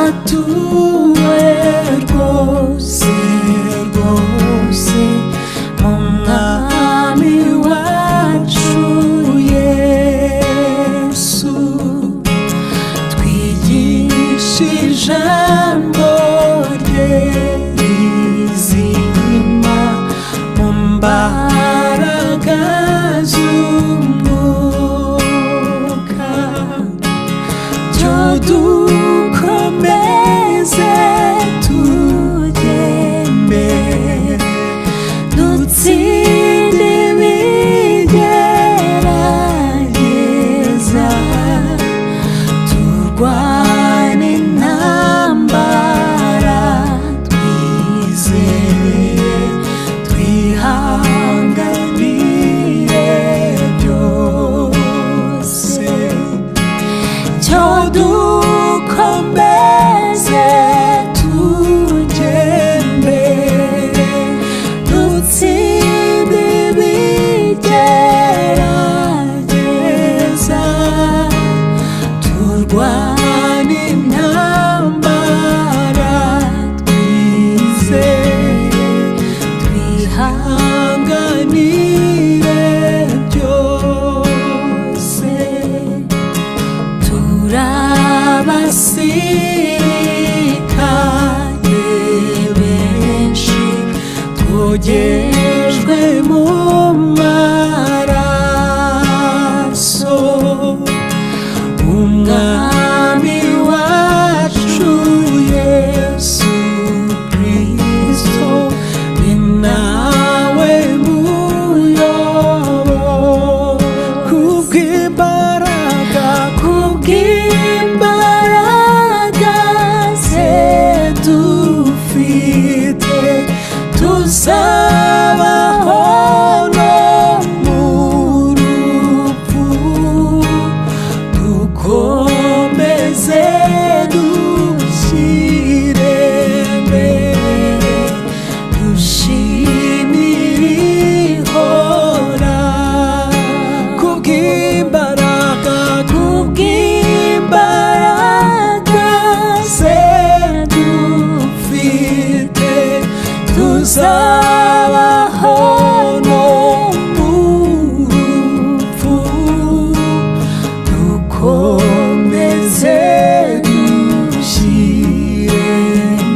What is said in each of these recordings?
Twarabatuwe rwose rwose mu mwami wacu Yesu, twigisha ijambo rye rizima mu mbaraga z'umwuka, byo dukomeze tujye mbere dutsinde ibigerageza, turwane intambara twizeye, twihanganire byose, cyo dukomeze tujye mbere dutsinde ibigerageza, turwane intambara twizeye, twihanganire byose, turabasirikare benshi twogejwe mu maraso, umwami wacu Yesu Kristo ni nawe muyobo, kubw'imbaraga ze dufite, tuzabaho no mu rupfu, dukomeze dushyire mbere dushimire ihora, kubw'imbaraga ze dufite, tuzabaho no mu rupfu, dukomeze dushyire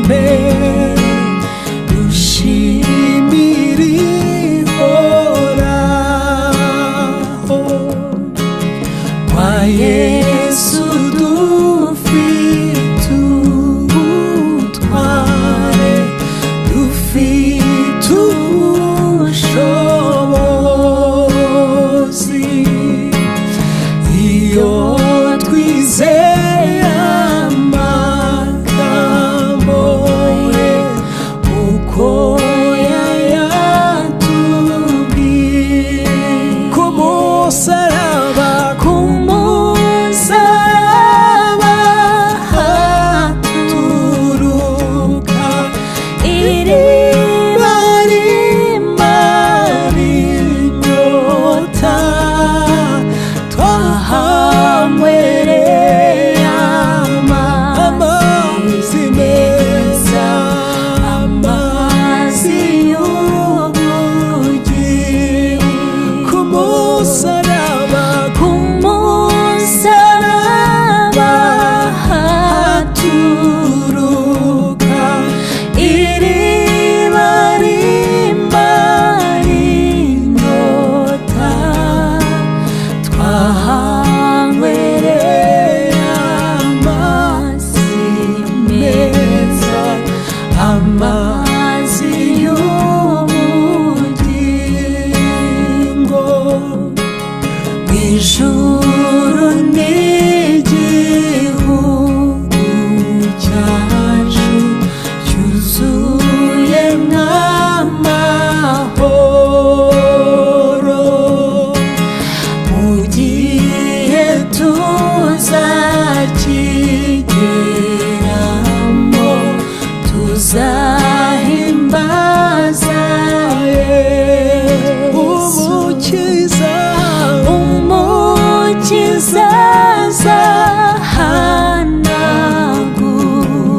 mbere dushimire ihoraho, kwa Yesu dufite ubutware, dufite ubushobozi, iyo twizeye amagambo ye uko yayatubwiye, ku musaraba haturuka iriba rimara inyota, twahanywereye amazi meza, amazi y'ubugingo, ku musaraba haturuka iriba rimara inyota, twahanywereye amazi meza, amazi y'ubugingo, ijuru n'igihugu cyacu cyuzuye nk'amahoro, mu gihe tuzakigeramo tuzahimbaza umukiza azahanagura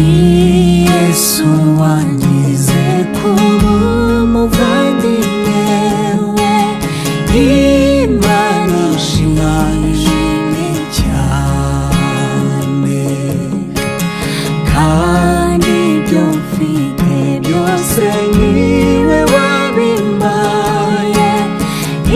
Yesu wangize kuba umuvandimwe we, Imana ishimwe cyane, kandi ibyo mfite byose niwe wabimpaye,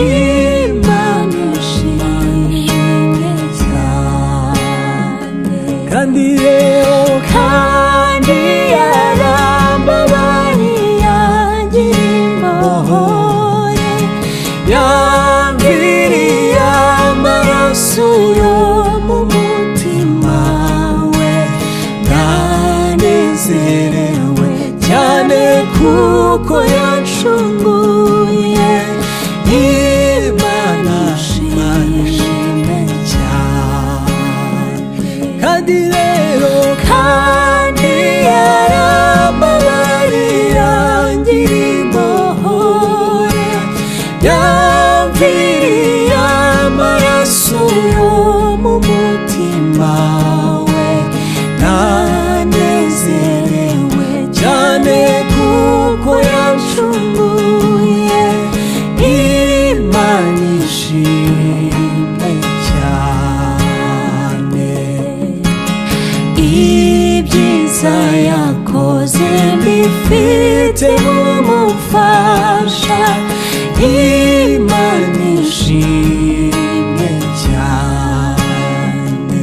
Imana ishimwe cyane. Kandi rero kandi yarambabariye angira imbohe, yamviriye amaraso yo mu mutima we, ndanezerewe cyane kuko yancunguye, Imana ishimwe cyane. Kandi rero kandi yarambabariye angira imbohe, yamviriye amaraso yo mu mutima we, ndanezerewe cyane kuko yancunguye, Imana ishimwe cyane. Ibyiza yakoze mbifite umufasha, Imana ishimwe cyane.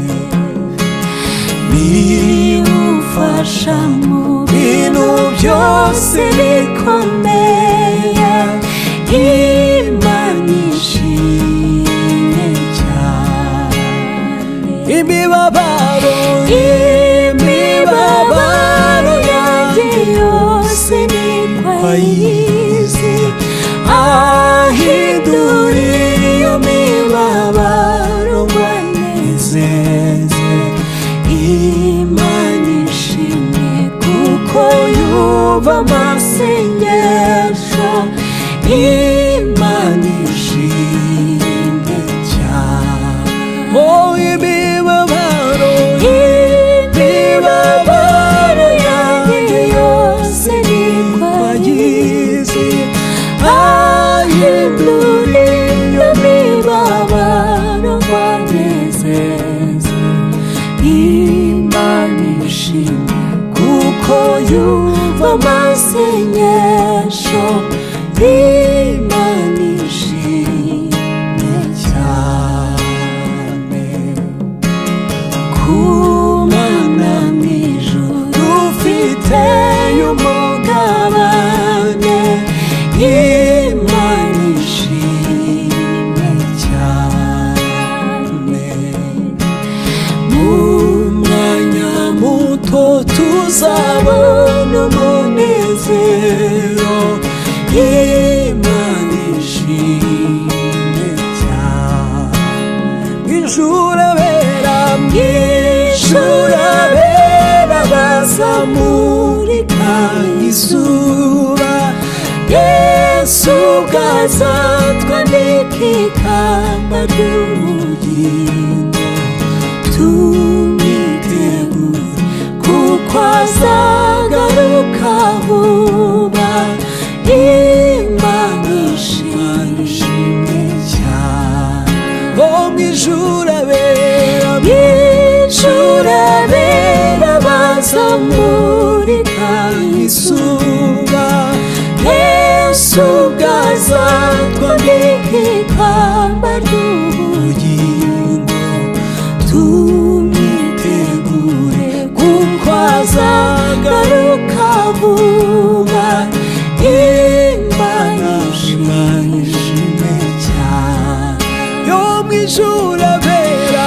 Bimufasha mu bintu byose bikomeye, Imana ishimwe cyane. Imibabaro yanjye yose niko ayizi, ahindura iyo mibabaro ngo anezeze, Imana ishimwe kuko yumva amasengesho, Imana ishimwe cyane. Imibabaro yanjye yose niko ayizi, ahindura iyo mibabaro ngo anezeze, Imana ishimwe kuko yumva amasengesho, Imana ishimwe cyane. Ku Mana mw'ijuru dufiteyo umugabane, Imana ishimwe cyane. Mu mwanya muto tuzabona umunezero, Imana ishimwe cyane. Mw'ijuru abera bazamurika izuba, Yesu bwazatwambika ikamba ry'ubugingo, tumwitegure kuko azagaruka vuba, Imana ishimwe cyane. Mw'ijuru abera bazamurika izuba, Yesu bwazatwambika ikamba ry'ubugingo, tumwitegure kuko azagaruka vuba, Imana ishimwe cyane. Yo mw'ijuru abera